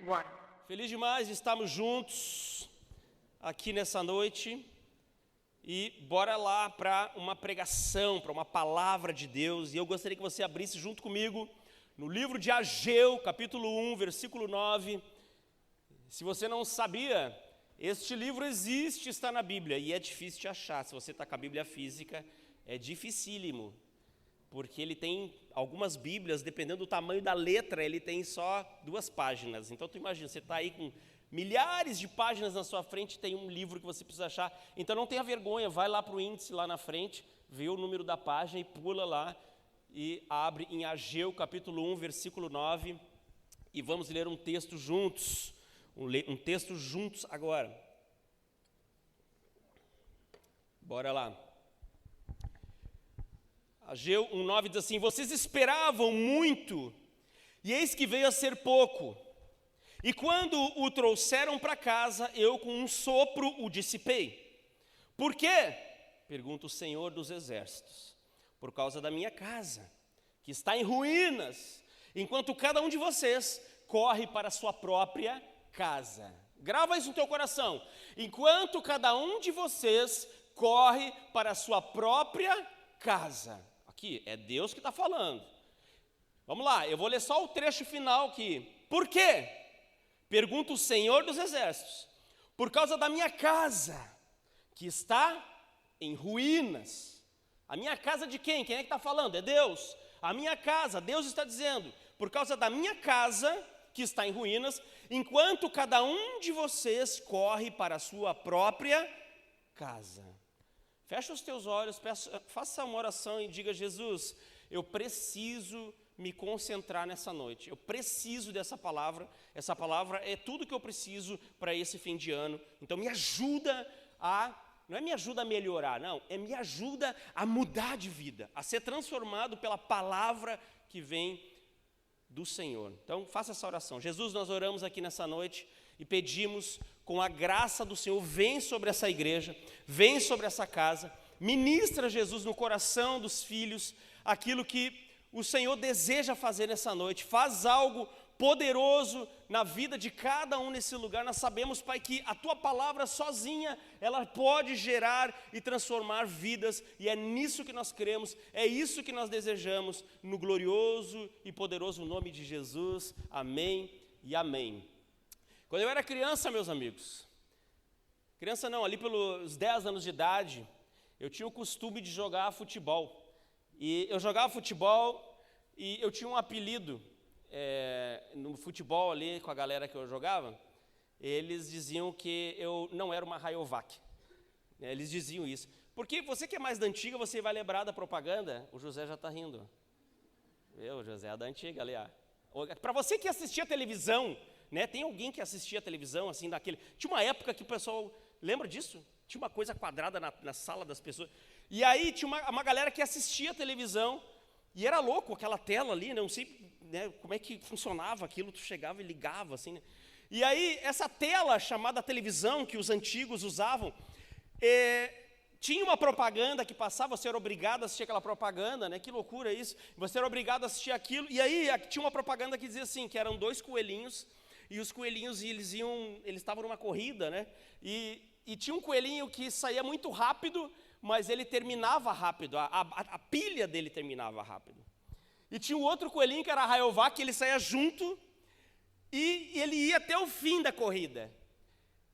1. Feliz demais de estarmos juntos aqui nessa noite e bora lá para uma pregação, para uma palavra de Deus. E eu gostaria que você abrisse junto comigo no livro de Ageu, capítulo 1, versículo 9. Se você não sabia, este livro existe, está na Bíblia e é difícil de achar. Se você está com a Bíblia física, é dificílimo, porque ele tem algumas Bíblias, dependendo do tamanho da letra, ele tem só 2 páginas. Então, tu imagina, você está aí com milhares de páginas na sua frente, tem um livro que você precisa achar. Então, não tenha vergonha, vai lá para o índice lá na frente, vê o número da página e pula lá e abre em Ageu, capítulo 1, versículo 9, e vamos ler um texto juntos, um texto juntos agora. Bora lá. Ageu 1,9 diz assim: vocês esperavam muito, e eis que veio a ser pouco. E quando o trouxeram para casa, eu com um sopro o dissipei. Por quê? Pergunta o Senhor dos Exércitos. Por causa da minha casa, que está em ruínas, enquanto cada um de vocês corre para a sua própria casa. Grava isso no teu coração. Enquanto cada um de vocês corre para a sua própria casa. Aqui, é Deus que está falando. Vamos lá, eu vou ler só o trecho final aqui. Por quê? Pergunta o Senhor dos Exércitos. Por causa da minha casa, que está em ruínas. A minha casa de quem? Quem é que está falando? É Deus. A minha casa, Deus está dizendo, por causa da minha casa, que está em ruínas, enquanto cada um de vocês corre para a sua própria casa. Fecha os teus olhos, faça uma oração e diga: Jesus, eu preciso me concentrar nessa noite, eu preciso dessa palavra, essa palavra é tudo que eu preciso para esse fim de ano, então me ajuda não é me ajuda a melhorar, não, é me ajuda a mudar de vida, a ser transformado pela palavra que vem do Senhor. Então faça essa oração. Jesus, nós oramos aqui nessa noite e pedimos, com a graça do Senhor, vem sobre essa igreja, vem sobre essa casa, ministra, Jesus, no coração dos filhos, aquilo que o Senhor deseja fazer nessa noite, faz algo poderoso na vida de cada um nesse lugar. Nós sabemos, Pai, que a Tua palavra sozinha, ela pode gerar e transformar vidas, e é nisso que nós cremos, é isso que nós desejamos, no glorioso e poderoso nome de Jesus, amém e amém. Quando eu era criança, meus amigos, criança não, ali pelos 10 anos de idade, eu tinha o costume de jogar futebol. E eu jogava futebol e eu tinha um apelido no futebol ali com a galera que eu jogava. Eles diziam que eu não era uma Rayovac. Eles diziam isso. Porque você que é mais da antiga, você vai lembrar da propaganda. O José já está rindo. O José é da antiga ali. Para você que assistia televisão, né, tem alguém que assistia a televisão assim daquele. Tinha uma época que o pessoal, lembra disso? Tinha uma coisa quadrada na sala das pessoas. E aí tinha uma galera que assistia a televisão e era louco aquela tela ali, não sei, né, como é que funcionava aquilo, tu chegava e ligava assim, né? E aí essa tela chamada televisão que os antigos usavam, tinha uma propaganda que passava, você era obrigado a assistir aquela propaganda, né? Que loucura isso, você era obrigado a assistir aquilo. E aí tinha uma propaganda que dizia assim, que eram 2 coelhinhos, e os coelhinhos eles estavam numa corrida, né? E tinha um coelhinho que saía muito rápido, mas ele terminava rápido, a pilha dele terminava rápido. E tinha um outro coelhinho que era a Rayovac, que ele saía junto e ele ia até o fim da corrida.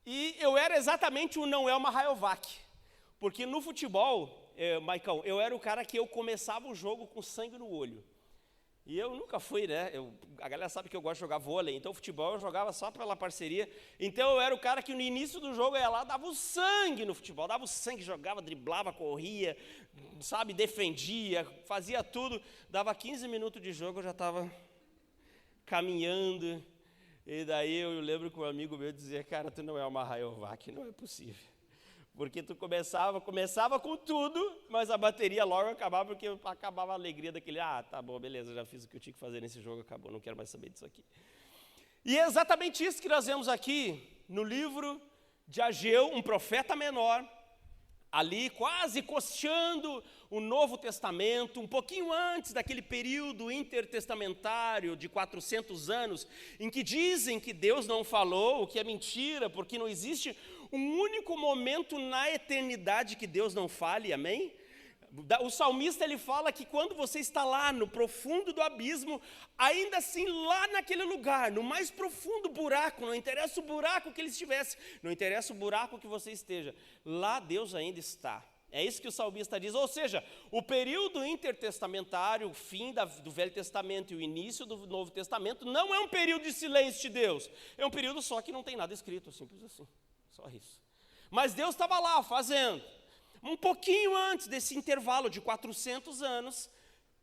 E eu era exatamente o não é uma Rayovac, porque no futebol, Maicão, eu era o cara que eu começava o jogo com sangue no olho. E eu nunca fui, né? A galera sabe que eu gosto de jogar vôlei, então futebol eu jogava só pela parceria. Então eu era o cara que no início do jogo ia lá, dava o sangue no futebol, dava o sangue, jogava, driblava, corria, sabe, defendia, fazia tudo. Dava 15 minutos de jogo, eu já estava caminhando. E daí eu lembro que um amigo meu dizia: cara, tu não é uma Rayovac, não é possível. Porque tu começava com tudo, mas a bateria logo acabava, porque acabava a alegria daquele, tá bom, beleza, já fiz o que eu tinha que fazer nesse jogo, acabou, não quero mais saber disso aqui. E é exatamente isso que nós vemos aqui no livro de Ageu, um profeta menor, ali quase costeando o Novo Testamento, um pouquinho antes daquele período intertestamentário de 400 anos, em que dizem que Deus não falou, o que é mentira, porque não existe um único momento na eternidade que Deus não fale, amém? O salmista ele fala que quando você está lá no profundo do abismo, ainda assim lá naquele lugar, no mais profundo buraco, não interessa o buraco que ele estivesse, não interessa o buraco que você esteja, lá Deus ainda está. É isso que o salmista diz, ou seja, o período intertestamentário, o fim do Velho Testamento e o início do Novo Testamento, não é um período de silêncio de Deus, é um período só que não tem nada escrito, simples assim, só isso. Mas Deus estava lá fazendo. Um pouquinho antes desse intervalo de 400 anos,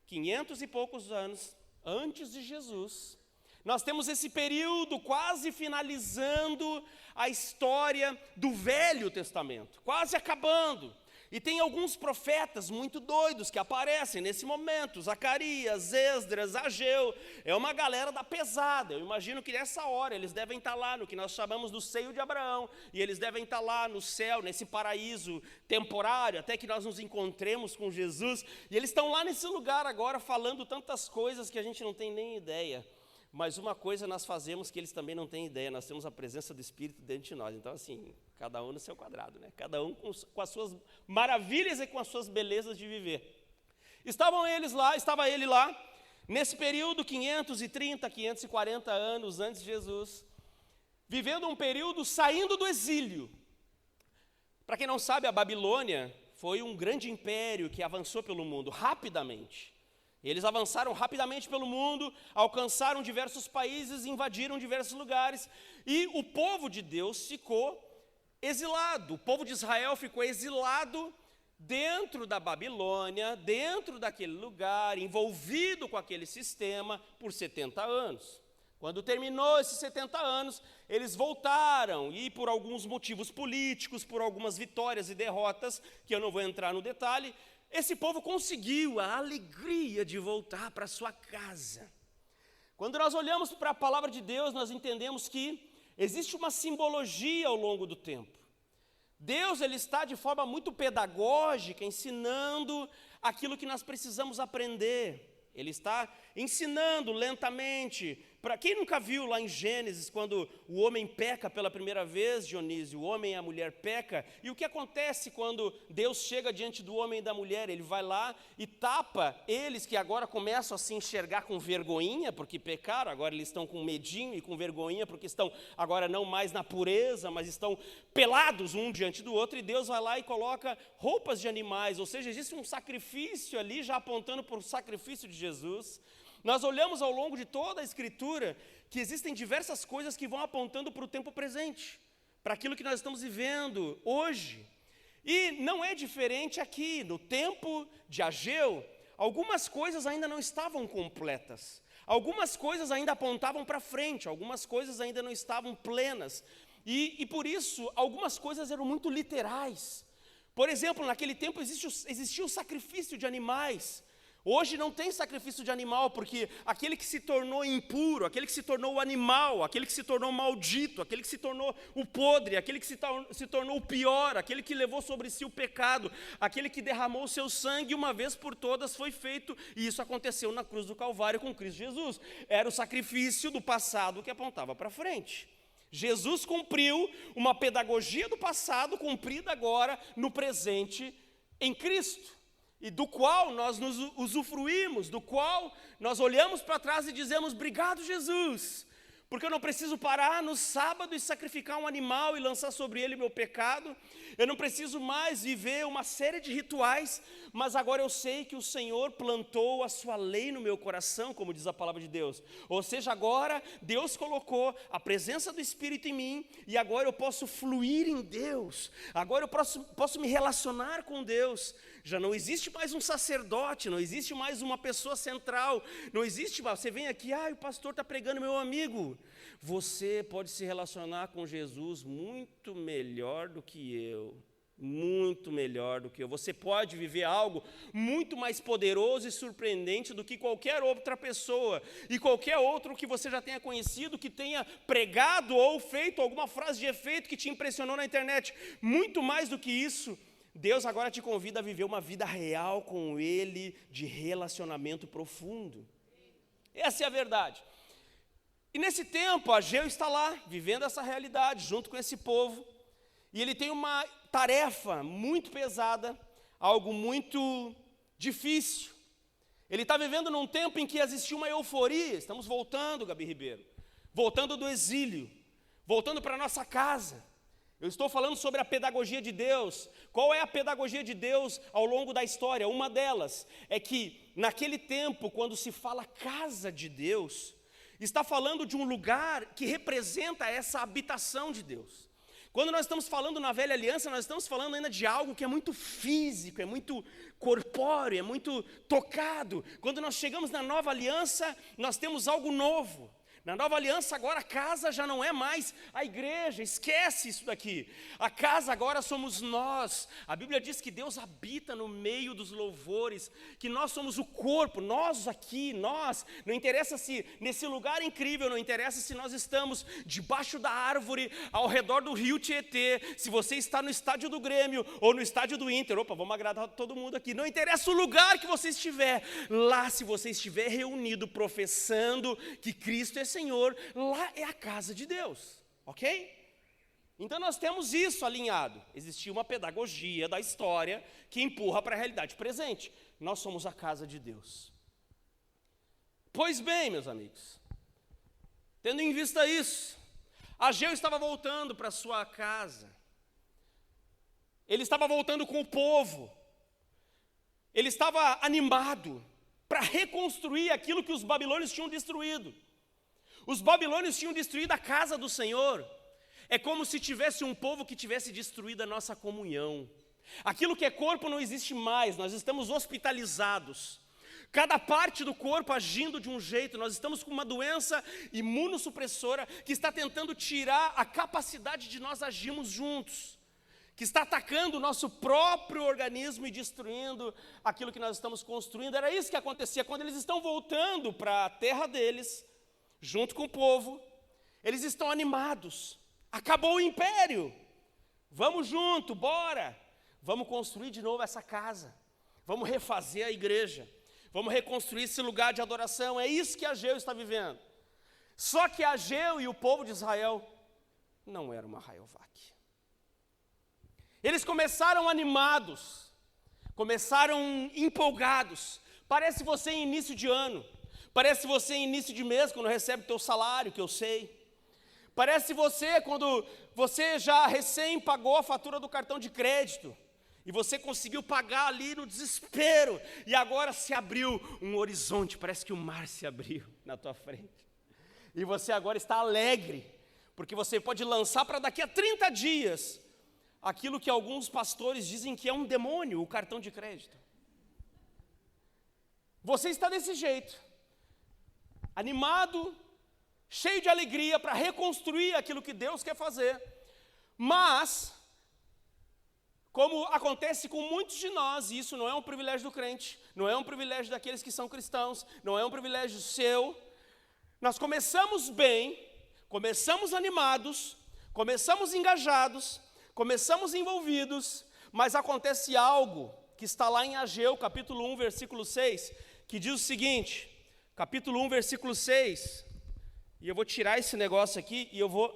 500 e poucos anos, antes de Jesus, nós temos esse período quase finalizando a história do Velho Testamento, quase acabando. E tem alguns profetas muito doidos que aparecem nesse momento, Zacarias, Esdras, Ageu, é uma galera da pesada. Eu imagino que nessa hora eles devem estar lá no que nós chamamos do seio de Abraão, e eles devem estar lá no céu, nesse paraíso temporário, até que nós nos encontremos com Jesus, e eles estão lá nesse lugar agora falando tantas coisas que a gente não tem nem ideia. Mas uma coisa nós fazemos que eles também não têm ideia, nós temos a presença do Espírito dentro de nós. Então assim, cada um no seu quadrado, né? Cada um com as suas maravilhas e com as suas belezas de viver. Estava ele lá, nesse período 530, 540 anos antes de Jesus, vivendo um período saindo do exílio. Para quem não sabe, a Babilônia foi um grande império que avançou pelo mundo rapidamente. Eles avançaram rapidamente pelo mundo, alcançaram diversos países, invadiram diversos lugares, e o povo de Deus ficou exilado. O povo de Israel ficou exilado dentro da Babilônia, dentro daquele lugar, envolvido com aquele sistema por 70 anos. Quando terminou esses 70 anos, eles voltaram, e por alguns motivos políticos, por algumas vitórias e derrotas, que eu não vou entrar no detalhe, esse povo conseguiu a alegria de voltar para sua casa. Quando nós olhamos para a palavra de Deus, nós entendemos que existe uma simbologia ao longo do tempo. Deus ele está de forma muito pedagógica, ensinando aquilo que nós precisamos aprender. Ele está ensinando lentamente. Para quem nunca viu lá em Gênesis, quando o homem peca pela primeira vez, Dionísio, o homem e a mulher peca, e o que acontece quando Deus chega diante do homem e da mulher? Ele vai lá e tapa eles que agora começam a se enxergar com vergonhinha, porque pecaram, agora eles estão com medinho e com vergonhinha, porque estão agora não mais na pureza, mas estão pelados um diante do outro, e Deus vai lá e coloca roupas de animais, ou seja, existe um sacrifício ali, já apontando para o sacrifício de Jesus. Nós olhamos ao longo de toda a Escritura que existem diversas coisas que vão apontando para o tempo presente, para aquilo que nós estamos vivendo hoje. E não é diferente aqui, no tempo de Ageu, algumas coisas ainda não estavam completas, algumas coisas ainda apontavam para frente, algumas coisas ainda não estavam plenas, e por isso algumas coisas eram muito literais. Por exemplo, naquele tempo existia o sacrifício de animais. Hoje não tem sacrifício de animal, porque aquele que se tornou impuro, aquele que se tornou o animal, aquele que se tornou maldito, aquele que se tornou o podre, aquele que se tornou o pior, aquele que levou sobre si o pecado, aquele que derramou o seu sangue uma vez por todas foi feito, e isso aconteceu na cruz do Calvário com Cristo Jesus. Era o sacrifício do passado que apontava para frente. Jesus cumpriu uma pedagogia do passado, cumprida agora no presente em Cristo. E do qual nós nos usufruímos, do qual nós olhamos para trás e dizemos, obrigado Jesus, porque eu não preciso parar no sábado e sacrificar um animal e lançar sobre ele meu pecado, eu não preciso mais viver uma série de rituais, mas agora eu sei que o Senhor plantou a sua lei no meu coração, como diz a palavra de Deus, ou seja, agora Deus colocou a presença do Espírito em mim, e agora eu posso fluir em Deus, agora eu posso me relacionar com Deus. Já não existe mais um sacerdote, não existe mais uma pessoa central, não existe mais, você vem aqui, o pastor está pregando, meu amigo, você pode se relacionar com Jesus muito melhor do que eu, muito melhor do que eu, você pode viver algo muito mais poderoso e surpreendente do que qualquer outra pessoa, e qualquer outro que você já tenha conhecido, que tenha pregado ou feito alguma frase de efeito que te impressionou na internet, muito mais do que isso. Deus agora te convida a viver uma vida real com Ele, de relacionamento profundo. Essa é a verdade. E nesse tempo, Ageu está lá, vivendo essa realidade, junto com esse povo, e ele tem uma tarefa muito pesada, algo muito difícil. Ele está vivendo num tempo em que existia uma euforia. Estamos voltando, Gabi Ribeiro, voltando do exílio, voltando para a nossa casa. Eu estou falando sobre a pedagogia de Deus. Qual é a pedagogia de Deus ao longo da história? Uma delas é que, naquele tempo, quando se fala casa de Deus, está falando de um lugar que representa essa habitação de Deus. Quando nós estamos falando na velha aliança, nós estamos falando ainda de algo que é muito físico, é muito corpóreo, é muito tocado. Quando nós chegamos na nova aliança, nós temos algo novo. Na nova aliança agora a casa já não é mais a igreja, esquece isso daqui. A casa agora somos nós. A Bíblia diz que Deus habita no meio dos louvores, que nós somos o corpo, nós aqui, nós. Não interessa se nesse lugar incrível, não interessa se nós estamos debaixo da árvore, ao redor do rio Tietê, se você está no estádio do Grêmio ou no estádio do Inter. Opa, vamos agradar todo mundo aqui. Não interessa o lugar que você estiver, lá se você estiver reunido professando que Cristo é Senhor, lá é a casa de Deus, ok? Então nós temos isso alinhado. Existia uma pedagogia da história que empurra para a realidade presente. Nós somos a casa de Deus. Pois bem, meus amigos, tendo em vista isso, Ageu estava voltando para sua casa. Ele estava voltando com o povo. Ele estava animado para reconstruir aquilo que os babilônios tinham destruído. Os babilônios tinham destruído a casa do Senhor. É como se tivesse um povo que tivesse destruído a nossa comunhão. Aquilo que é corpo não existe mais, nós estamos hospitalizados. Cada parte do corpo agindo de um jeito, nós estamos com uma doença imunossupressora que está tentando tirar a capacidade de nós agirmos juntos, que está atacando o nosso próprio organismo e destruindo aquilo que nós estamos construindo. Era isso que acontecia quando eles estão voltando para a terra deles, junto com o povo. Eles estão animados. Acabou o império. Vamos junto, bora. Vamos construir de novo essa casa. Vamos refazer a igreja. Vamos reconstruir esse lugar de adoração. É isso que Ageu está vivendo. Só que Ageu e o povo de Israel não eram uma Rayovac. Eles começaram animados, começaram empolgados. Parece você em início de ano. Parece você em início de mês, quando recebe o teu salário, que eu sei. Parece você quando você já recém pagou a fatura do cartão de crédito. E você conseguiu pagar ali no desespero. E agora se abriu um horizonte, parece que o mar se abriu na tua frente. E você agora está alegre, porque você pode lançar para daqui a 30 dias aquilo que alguns pastores dizem que é um demônio, o cartão de crédito. Você está desse jeito. Animado, cheio de alegria para reconstruir aquilo que Deus quer fazer. Mas, como acontece com muitos de nós, e isso não é um privilégio do crente, não é um privilégio daqueles que são cristãos, não é um privilégio seu, nós começamos bem, começamos animados, começamos engajados, começamos envolvidos, mas acontece algo que está lá em Ageu, capítulo 1, versículo 6, que diz o seguinte... Capítulo 1, versículo 6, e eu vou tirar esse negócio aqui e eu vou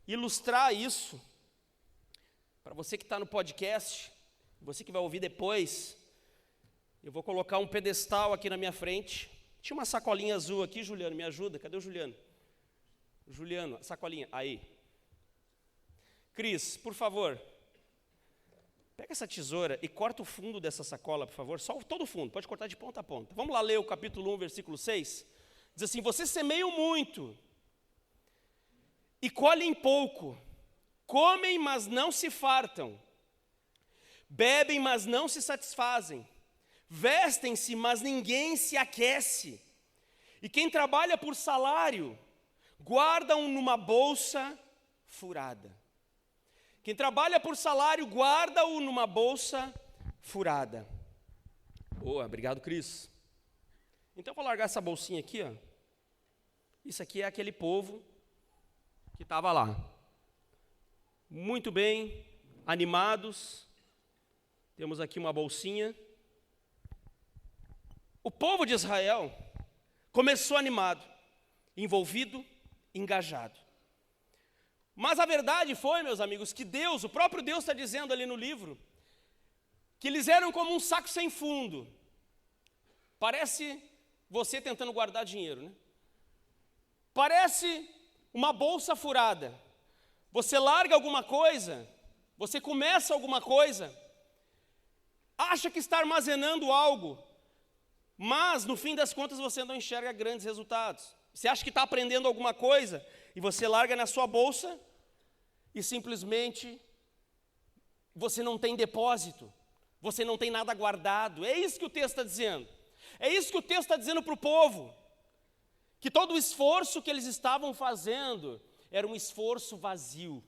ilustrar isso para você que está no podcast, você que vai ouvir depois. Eu vou colocar um pedestal aqui na minha frente. Tinha uma sacolinha azul aqui, Juliano, me ajuda, cadê o Juliano? Juliano, sacolinha, aí. Cris, por favor, pega essa tesoura e corta o fundo dessa sacola, por favor. Só todo o fundo, pode cortar de ponta a ponta. Vamos lá ler o capítulo 1, versículo 6. Diz assim: vocês semeiam muito e colhem pouco, comem, mas não se fartam, bebem, mas não se satisfazem, vestem-se, mas ninguém se aquece. E quem trabalha por salário, guarda-o numa bolsa furada. Quem trabalha por salário, guarda-o numa bolsa furada. Boa, obrigado, Cris. Então eu vou largar essa bolsinha aqui, ó. Isso aqui é aquele povo que estava lá. Muito bem, animados, Temos aqui uma bolsinha. O povo de Israel começou animado, envolvido, engajado. Mas a verdade foi, meus amigos, que Deus, o próprio Deus está dizendo ali no livro, que eles eram como um saco sem fundo. Parece você tentando guardar dinheiro, né? Parece uma bolsa furada. Você larga alguma coisa, você começa alguma coisa, acha que está armazenando algo, mas no fim das contas você não enxerga grandes resultados. Você acha que está aprendendo alguma coisa e você larga na sua bolsa e simplesmente você não tem depósito, você não tem nada guardado. É isso que o texto está dizendo. É isso que o texto está dizendo para o povo. Que todo o esforço que eles estavam fazendo era um esforço vazio.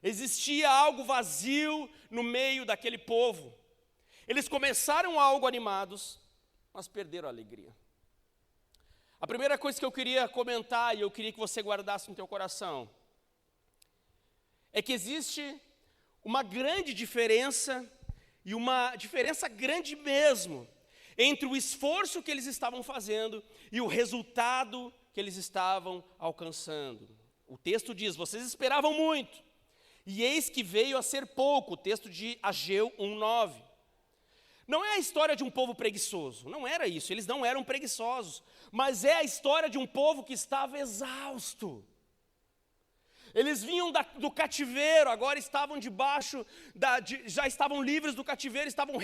Existia algo vazio no meio daquele povo. Eles começaram algo animados, mas perderam a alegria. A primeira coisa que eu queria comentar, e eu queria que você guardasse no teu coração, é que existe uma grande diferença, e uma diferença grande mesmo, entre o esforço que eles estavam fazendo e o resultado que eles estavam alcançando. O texto diz, vocês esperavam muito, e eis que veio a ser pouco, o texto de Ageu 1:9. Não é a história de um povo preguiçoso, não era isso, eles não eram preguiçosos, mas é a história de um povo que estava exausto. Eles vinham do cativeiro, agora estavam já estavam livres do cativeiro, estavam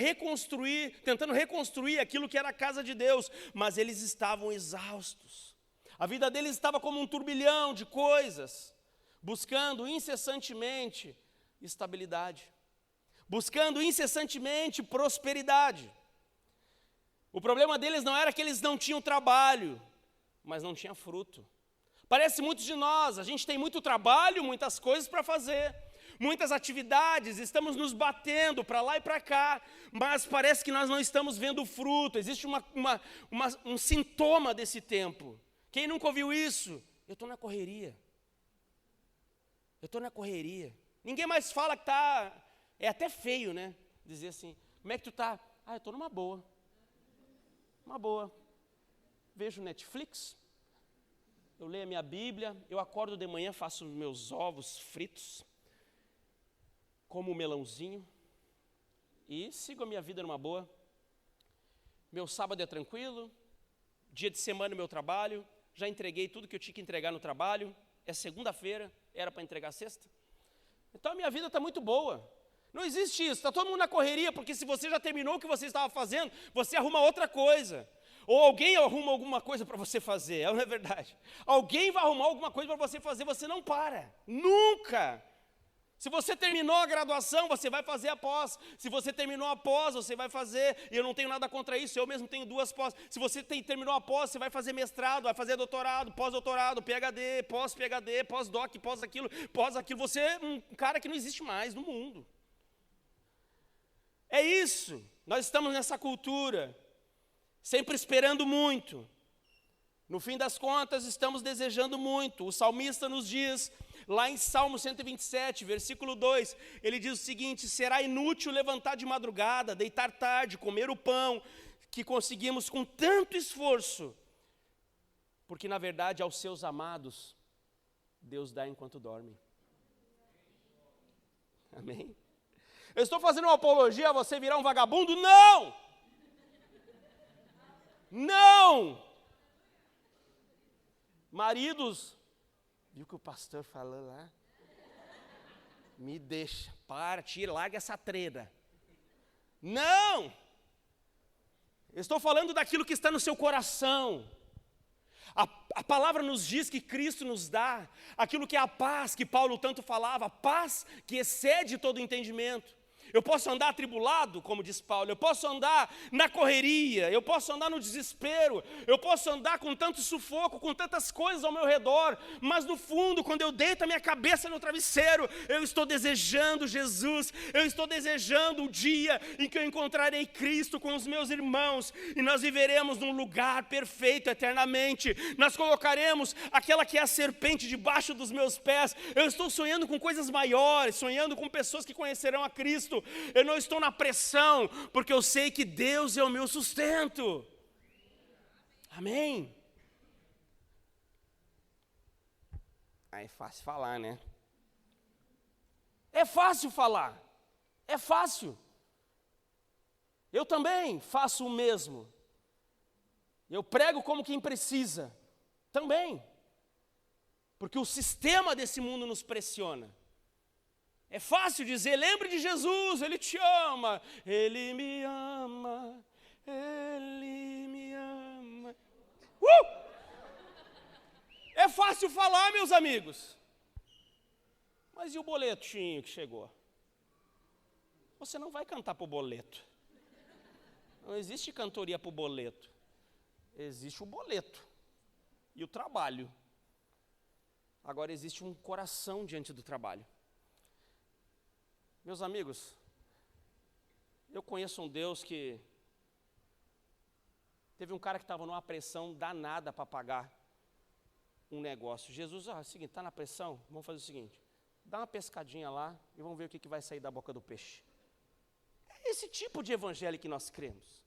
tentando reconstruir aquilo que era a casa de Deus, mas eles estavam exaustos. A vida deles estava como um turbilhão de coisas, buscando incessantemente estabilidade, buscando incessantemente prosperidade. O problema deles não era que eles não tinham trabalho, mas não tinha fruto. Parece muitos de nós, a gente tem muito trabalho, muitas coisas para fazer, muitas atividades, estamos nos batendo para lá e para cá, mas parece que nós não estamos vendo fruto. Existe um sintoma desse tempo. Quem nunca ouviu isso? Eu estou na correria. Eu estou na correria. Ninguém mais fala que está... É até feio, né? Dizer assim, como é que tu está? Eu estou numa boa. Uma boa. Vejo Netflix. Eu leio a minha Bíblia, eu acordo de manhã, faço meus ovos fritos, como um melãozinho e sigo a minha vida numa boa. Meu sábado é tranquilo, dia de semana meu trabalho, já entreguei tudo que eu tinha que entregar no trabalho, é segunda-feira, era para entregar sexta. Então a minha vida está muito boa. Não existe isso, está todo mundo na correria, porque se você já terminou o que você estava fazendo, você arruma outra coisa. Ou alguém arruma alguma coisa para você fazer, não é verdade? Alguém vai arrumar alguma coisa para você fazer, você não para, nunca. Se você terminou a graduação, você vai fazer a pós. Se você terminou a pós, você vai fazer, e eu não tenho nada contra isso, eu mesmo tenho 2 pós. Se você terminou a pós, você vai fazer mestrado, vai fazer doutorado, pós-doutorado, PhD, pós-PhD, pós-doc, pós-aquilo. Você é um cara que não existe mais no mundo. É isso, nós estamos nessa cultura, sempre esperando muito. No fim das contas, estamos desejando muito. O salmista nos diz, lá em Salmo 127, versículo 2, ele diz o seguinte: será inútil levantar de madrugada, deitar tarde, comer o pão que conseguimos com tanto esforço, porque na verdade aos seus amados, Deus dá enquanto dormem. Amém? Eu estou fazendo uma apologia a você virar um vagabundo? Não! Não! Maridos, viu o que o pastor falou lá? Me deixa, tira, larga essa treda. Não! Eu estou falando daquilo que está no seu coração. A palavra nos diz que Cristo nos dá aquilo que é a paz que Paulo tanto falava, a paz que excede todo entendimento. Eu posso andar atribulado, como diz Paulo, eu posso andar na correria, eu posso andar no desespero, eu posso andar com tanto sufoco, com tantas coisas ao meu redor, mas no fundo, quando eu deito a minha cabeça no travesseiro, eu estou desejando Jesus, eu estou desejando o dia em que eu encontrarei Cristo com os meus irmãos, e nós viveremos num lugar perfeito eternamente, nós colocaremos aquela que é a serpente debaixo dos meus pés. Eu estou sonhando com coisas maiores, sonhando com pessoas que conhecerão a Cristo. isso, eu não estou na pressão, porque eu sei que Deus é o meu sustento. Amém? Aí é fácil falar, né? É fácil falar, é fácil. Eu também faço o mesmo. Eu prego como quem precisa, também. Porque o sistema desse mundo nos pressiona. É fácil dizer, lembre de Jesus, Ele te ama, Ele me ama, Ele me ama. É fácil falar, meus amigos. Mas e o boletinho que chegou? Você não vai cantar para o boleto. Não existe cantoria para o boleto. Existe o boleto e o trabalho. Agora existe um coração diante do trabalho. Meus amigos, eu conheço um Deus que teve um cara que estava numa pressão danada para pagar um negócio. Jesus, é o seguinte, está na pressão? Vamos fazer o seguinte, dá uma pescadinha lá e vamos ver o que vai sair da boca do peixe. É esse tipo de evangelho que nós cremos.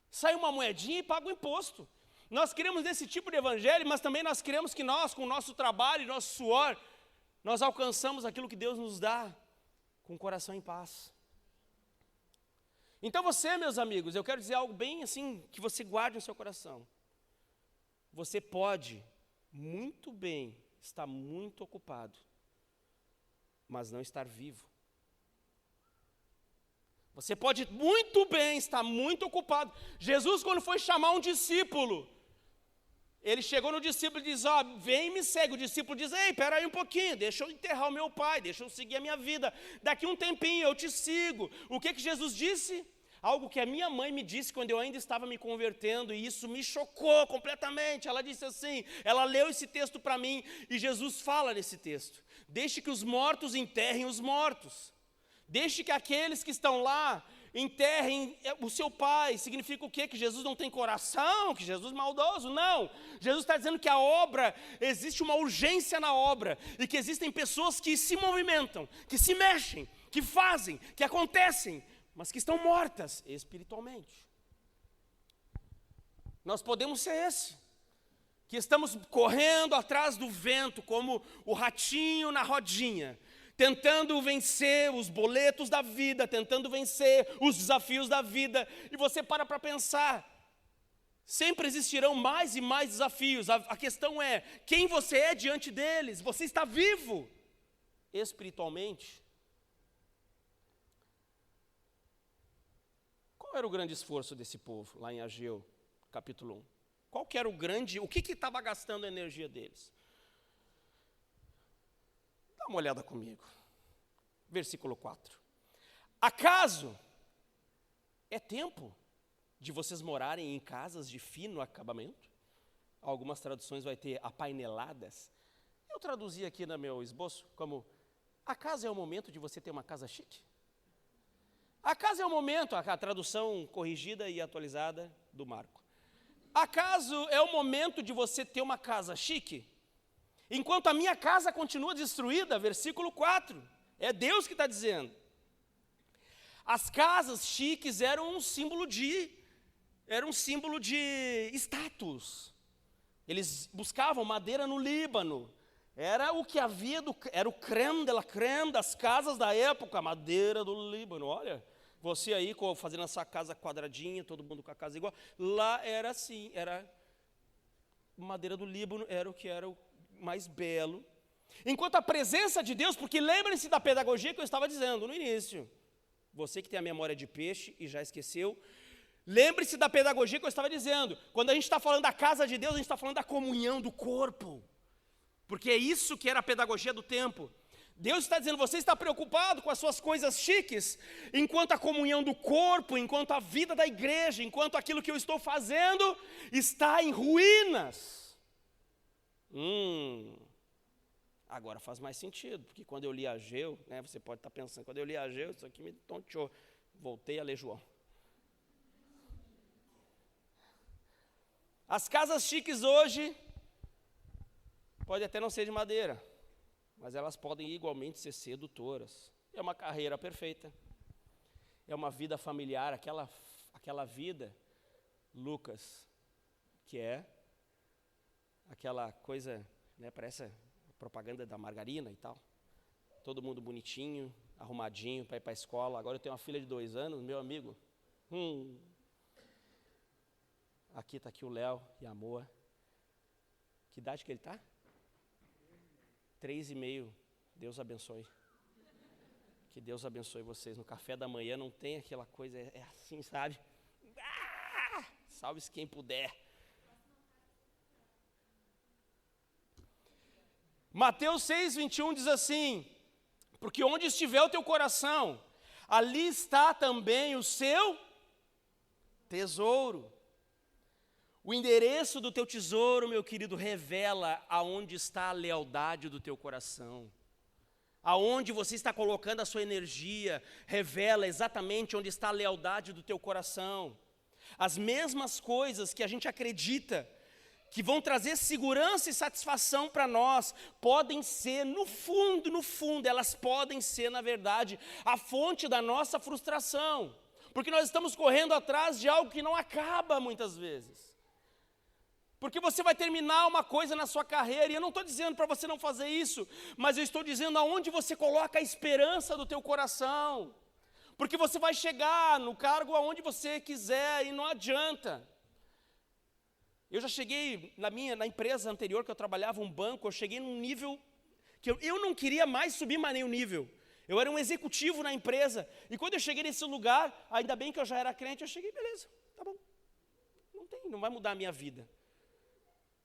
Sai uma moedinha e paga o imposto. Nós cremos nesse tipo de evangelho, mas também nós cremos que nós, com o nosso trabalho e nosso suor, nós alcançamos aquilo que Deus nos dá, com o coração em paz. Então você, meus amigos, eu quero dizer algo bem assim, que você guarde no seu coração. Você pode muito bem estar muito ocupado, mas não estar vivo. Você pode muito bem estar muito ocupado. Jesus, quando foi chamar um discípulo, ele chegou no discípulo e diz, vem e me segue. O discípulo diz, ei, espera aí um pouquinho, deixa eu enterrar o meu pai, deixa eu seguir a minha vida. Daqui um tempinho eu te sigo. O que Jesus disse? Algo que a minha mãe me disse quando eu ainda estava me convertendo, e isso me chocou completamente. Ela disse assim, ela leu esse texto para mim, e Jesus fala nesse texto, deixe que os mortos enterrem os mortos. Deixe que aqueles que estão lá enterrem o seu pai. Significa o quê? Que Jesus não tem coração? Que Jesus é maldoso? Não. Jesus está dizendo que a obra, existe uma urgência na obra, e que existem pessoas que se movimentam, que se mexem, que fazem, que acontecem, mas que estão mortas espiritualmente. Nós podemos ser esse, que estamos correndo atrás do vento, como o ratinho na rodinha, tentando vencer os boletos da vida, tentando vencer os desafios da vida. E você para pensar, sempre existirão mais e mais desafios. A questão é, quem você é diante deles? Você está vivo espiritualmente? Qual era o grande esforço desse povo, lá em Ageu, capítulo 1? Qual que era o que estava gastando a energia deles? Dá uma olhada comigo. Versículo 4. Acaso é tempo de vocês morarem em casas de fino acabamento? Algumas traduções vai ter apaineladas. Eu traduzi aqui no meu esboço como, acaso é o momento de você ter uma casa chique? Acaso é o momento, a tradução corrigida e atualizada do Marco. Acaso é o momento de você ter uma casa chique? Enquanto a minha casa continua destruída, versículo 4, é Deus que está dizendo. As casas chiques eram um símbolo de status. Eles buscavam madeira no Líbano, era o que havia, era o creme de la creme das casas da época, madeira do Líbano. Olha, você aí fazendo essa casa quadradinha, todo mundo com a casa igual, lá era assim, era madeira do Líbano, era o que era o mais belo. Enquanto a presença de Deus, porque lembrem-se da pedagogia que eu estava dizendo no início, você que tem a memória de peixe e já esqueceu, lembre-se da pedagogia que eu estava dizendo, quando a gente está falando da casa de Deus, a gente está falando da comunhão do corpo, porque é isso que era a pedagogia do tempo. Deus está dizendo, você está preocupado com as suas coisas chiques, enquanto a comunhão do corpo, enquanto a vida da igreja, enquanto aquilo que eu estou fazendo está em ruínas. Agora faz mais sentido, porque quando eu li Ageu, né, você pode estar pensando, quando eu li Ageu, isso aqui me tonteou. Voltei a ler João. As casas chiques hoje podem até não ser de madeira, mas elas podem igualmente ser sedutoras. É uma carreira perfeita. é uma vida familiar, aquela vida, Lucas, que é aquela coisa, né, parece a propaganda da margarina e tal. Todo mundo bonitinho, arrumadinho para ir para a escola. Agora eu tenho uma filha de 2 anos, meu amigo. Aqui está aqui o Léo e a Moa. Que idade que ele está? 3,5. Deus abençoe. Que Deus abençoe vocês. No café da manhã não tem aquela coisa, é assim, sabe? Salve-se quem puder. Mateus 6,21 diz assim: porque onde estiver o teu coração, ali está também o seu tesouro. O endereço do teu tesouro, meu querido, revela aonde está a lealdade do teu coração. Aonde você está colocando a sua energia, revela exatamente onde está a lealdade do teu coração. As mesmas coisas que a gente acredita que vão trazer segurança e satisfação para nós, podem ser, no fundo, elas podem ser, na verdade, a fonte da nossa frustração. Porque nós estamos correndo atrás de algo que não acaba muitas vezes. Porque você vai terminar uma coisa na sua carreira, e eu não estou dizendo para você não fazer isso, mas eu estou dizendo aonde você coloca a esperança do teu coração. Porque você vai chegar no cargo aonde você quiser e não adianta. Eu já cheguei na empresa anterior que eu trabalhava, um banco, eu cheguei num nível que eu não queria mais subir mais nenhum nível. Eu era um executivo na empresa, e quando eu cheguei nesse lugar, ainda bem que eu já era crente, eu cheguei, beleza, tá bom. Não vai mudar a minha vida.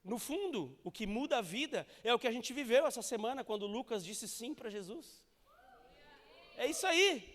No fundo, o que muda a vida é o que a gente viveu essa semana, quando o Lucas disse sim para Jesus. É isso aí.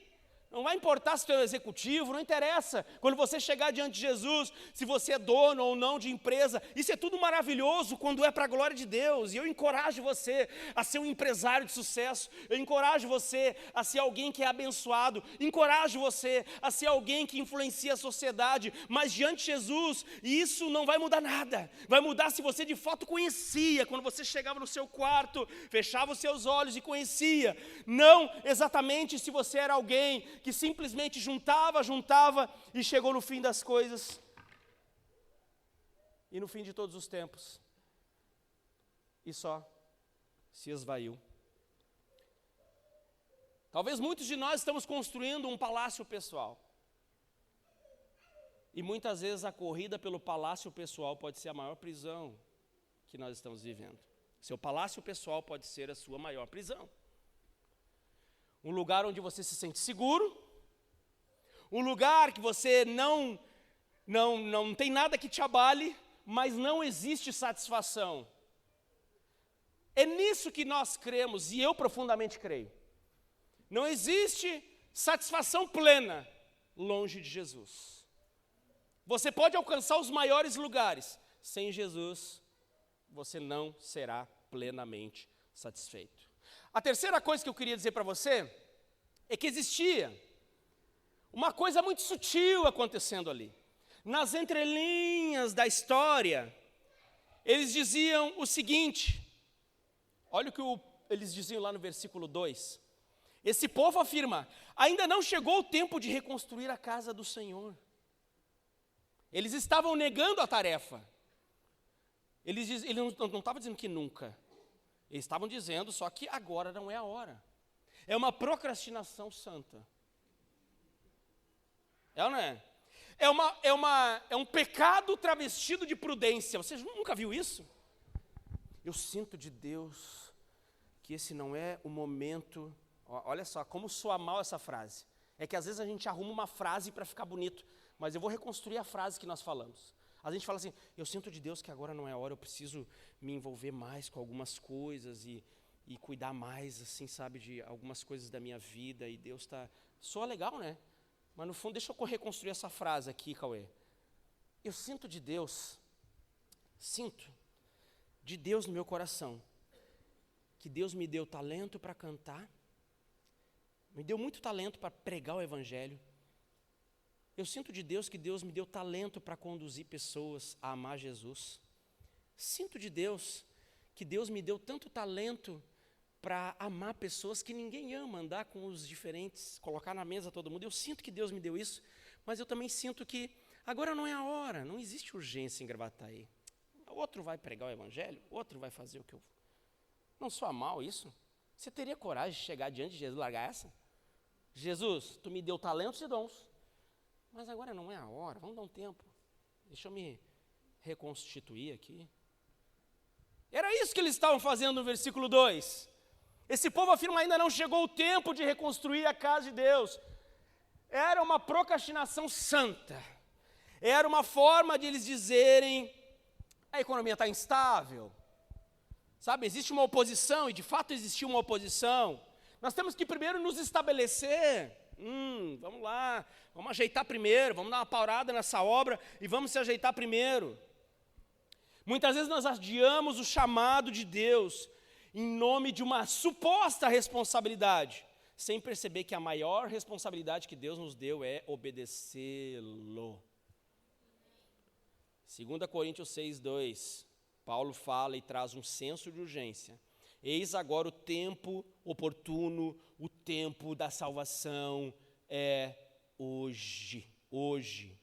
Não vai importar se tu é executivo, não interessa. Quando você chegar diante de Jesus, se você é dono ou não de empresa, isso é tudo maravilhoso quando é para a glória de Deus. E eu encorajo você a ser um empresário de sucesso. Eu encorajo você a ser alguém que é abençoado. Encorajo você a ser alguém que influencia a sociedade. Mas diante de Jesus, isso não vai mudar nada. Vai mudar se você de fato conhecia. Quando você chegava no seu quarto, fechava os seus olhos e conhecia. Não exatamente se você era alguém que simplesmente juntava e chegou no fim das coisas e no fim de todos os tempos e só se esvaiu. Talvez muitos de nós estamos construindo um palácio pessoal e muitas vezes a corrida pelo palácio pessoal pode ser a maior prisão que nós estamos vivendo. Seu palácio pessoal pode ser a sua maior prisão. Um lugar onde você se sente seguro, um lugar que você não tem nada que te abale, mas não existe satisfação. É nisso que nós cremos, e eu profundamente creio. Não existe satisfação plena longe de Jesus. Você pode alcançar os maiores lugares, sem Jesus, você não será plenamente satisfeito. A terceira coisa que eu queria dizer para você é que existia uma coisa muito sutil acontecendo ali. Nas entrelinhas da história, eles diziam o seguinte, olha o que eles diziam lá no versículo 2. Esse povo afirma, ainda não chegou o tempo de reconstruir a casa do Senhor. Eles estavam negando a tarefa. Eles não estavam dizendo que nunca. Eles estavam dizendo só que agora não é a hora. É uma procrastinação santa. É ou não é? É um pecado travestido de prudência. Você nunca viu isso? Eu sinto de Deus que esse não é o momento. Olha só, como soa mal essa frase. É que às vezes a gente arruma uma frase para ficar bonito, mas eu vou reconstruir a frase que nós falamos. A gente fala assim, eu sinto de Deus que agora não é a hora, eu preciso me envolver mais com algumas coisas e cuidar mais, assim, sabe, de algumas coisas da minha vida, e Deus está... Soa legal, né? Mas no fundo, deixa eu reconstruir essa frase aqui, Cauê. Eu sinto de Deus no meu coração, que Deus me deu talento para cantar, me deu muito talento para pregar o Evangelho. Eu sinto de Deus que Deus me deu talento para conduzir pessoas a amar Jesus. Sinto de Deus que Deus me deu tanto talento para amar pessoas que ninguém ama, andar com os diferentes, colocar na mesa todo mundo. Eu sinto que Deus me deu isso, mas eu também sinto que agora não é a hora, não existe urgência em Gravataí. Outro vai pregar o evangelho, outro vai fazer o que eu... Não soa mal isso? Você teria coragem de chegar diante de Jesus e largar essa? Jesus, tu me deu talentos e dons, mas agora não é a hora, vamos dar um tempo. Deixa eu me reconstituir aqui. Era isso que eles estavam fazendo no versículo 2. Esse povo afirma: ainda não chegou o tempo de reconstruir a casa de Deus. Era uma procrastinação santa. Era uma forma de eles dizerem: a economia está instável. Sabe, existe uma oposição, e de fato existiu uma oposição. Nós temos que primeiro nos estabelecer. Vamos lá, vamos ajeitar primeiro, vamos dar uma paurada nessa obra e vamos se ajeitar primeiro. Muitas vezes nós adiamos o chamado de Deus em nome de uma suposta responsabilidade, sem perceber que a maior responsabilidade que Deus nos deu é obedecê-lo. 2 Coríntios 6:2, Paulo fala e traz um senso de urgência. Eis agora o tempo oportuno, o tempo da salvação é hoje. Hoje.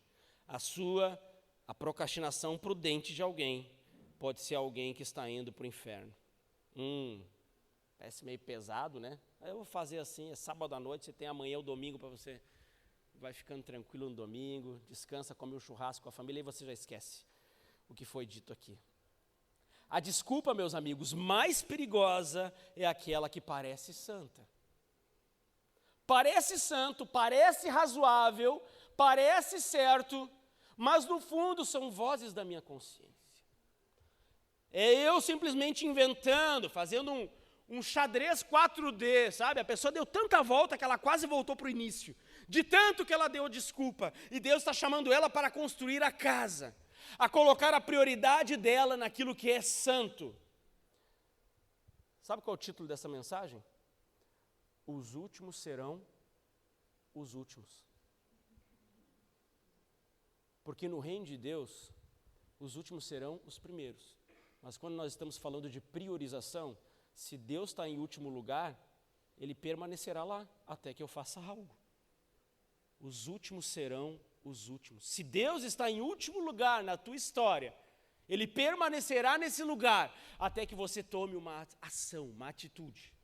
A procrastinação prudente de alguém pode ser alguém que está indo para o inferno. Parece meio pesado, né? Eu vou fazer assim, é sábado à noite, você tem amanhã o domingo para você, vai ficando tranquilo no domingo, descansa, come um churrasco com a família e você já esquece o que foi dito aqui. A desculpa, meus amigos, mais perigosa é aquela que parece santa. Parece santo, parece razoável, parece certo, mas no fundo são vozes da minha consciência. É eu simplesmente inventando, fazendo um xadrez 4D, sabe? A pessoa deu tanta volta que ela quase voltou para o início. De tanto que ela deu desculpa. E Deus está chamando ela para construir a casa. A colocar a prioridade dela naquilo que é santo. Sabe qual é o título dessa mensagem? Os últimos serão os últimos. Porque no reino de Deus, os últimos serão os primeiros. Mas quando nós estamos falando de priorização, se Deus está em último lugar, Ele permanecerá lá até que eu faça algo. Os últimos serão os últimos. Se Deus está em último lugar na tua história, Ele permanecerá nesse lugar até que você tome uma ação, uma atitude.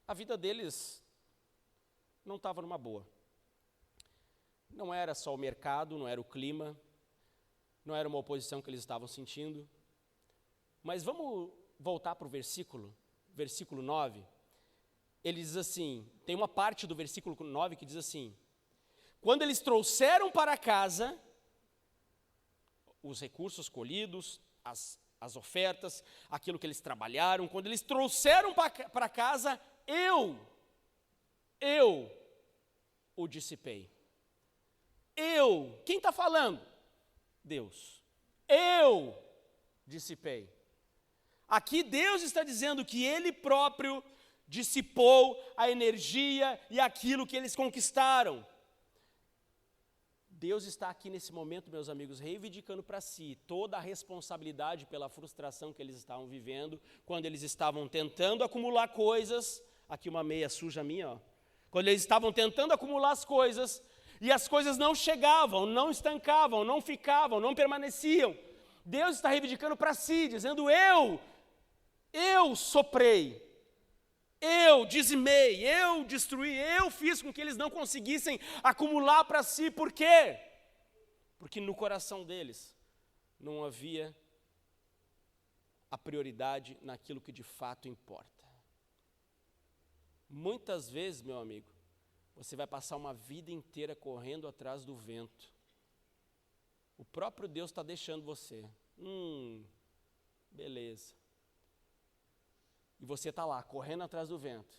A vida deles não estava numa boa. Não era só o mercado, não era o clima, não era uma oposição que eles estavam sentindo. Mas vamos voltar para o versículo 9. Ele diz assim, tem uma parte do versículo 9 que diz assim: quando eles trouxeram para casa os recursos colhidos, as ofertas, aquilo que eles trabalharam, quando eles trouxeram para casa, eu o dissipei. Quem está falando? Deus. Eu dissipei. Aqui Deus está dizendo que Ele próprio dissipou a energia e aquilo que eles conquistaram. Deus está aqui nesse momento, meus amigos, reivindicando para si toda a responsabilidade pela frustração que eles estavam vivendo, quando eles estavam tentando acumular coisas, aqui uma meia suja minha, ó. Quando eles estavam tentando acumular as coisas, e as coisas não chegavam, não estancavam, não ficavam, não permaneciam. Deus está reivindicando para si, dizendo: eu soprei, eu dizimei, eu destruí, eu fiz com que eles não conseguissem acumular para si. Por quê? Porque no coração deles não havia a prioridade naquilo que de fato importa. Muitas vezes, meu amigo, você vai passar uma vida inteira correndo atrás do vento. O próprio Deus está deixando você. Beleza. E você está lá, correndo atrás do vento.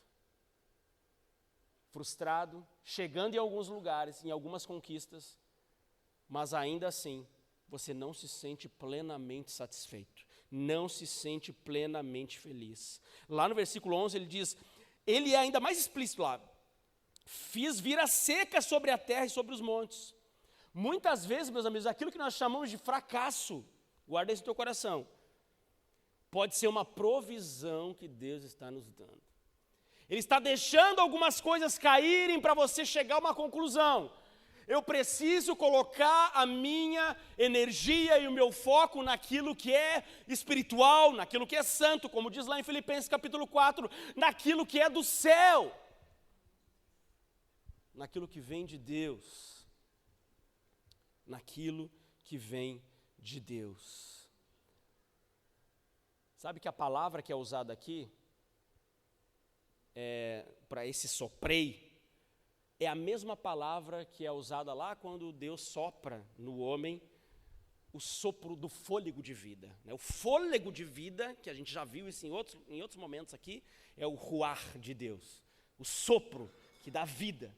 Frustrado, chegando em alguns lugares, em algumas conquistas, mas ainda assim, você não se sente plenamente satisfeito. Não se sente plenamente feliz. Lá no versículo 11 ele diz, ele é ainda mais explícito lá. Fiz vir a seca sobre a terra e sobre os montes. Muitas vezes, meus amigos, aquilo que nós chamamos de fracasso, guarda isso no teu coração. pode ser uma provisão que Deus está nos dando. Ele está deixando algumas coisas caírem para você chegar a uma conclusão. Eu preciso colocar a minha energia e o meu foco naquilo que é espiritual, naquilo que é santo, como diz lá em Filipenses capítulo 4, naquilo que é do céu, naquilo que vem de Deus, naquilo que vem de Deus. Sabe que a palavra que é usada aqui, para esse soprei, é a mesma palavra que é usada lá quando Deus sopra no homem o sopro do fôlego de vida. O fôlego de vida, que a gente já viu isso em outros momentos aqui, é o ruar de Deus, o sopro que dá vida,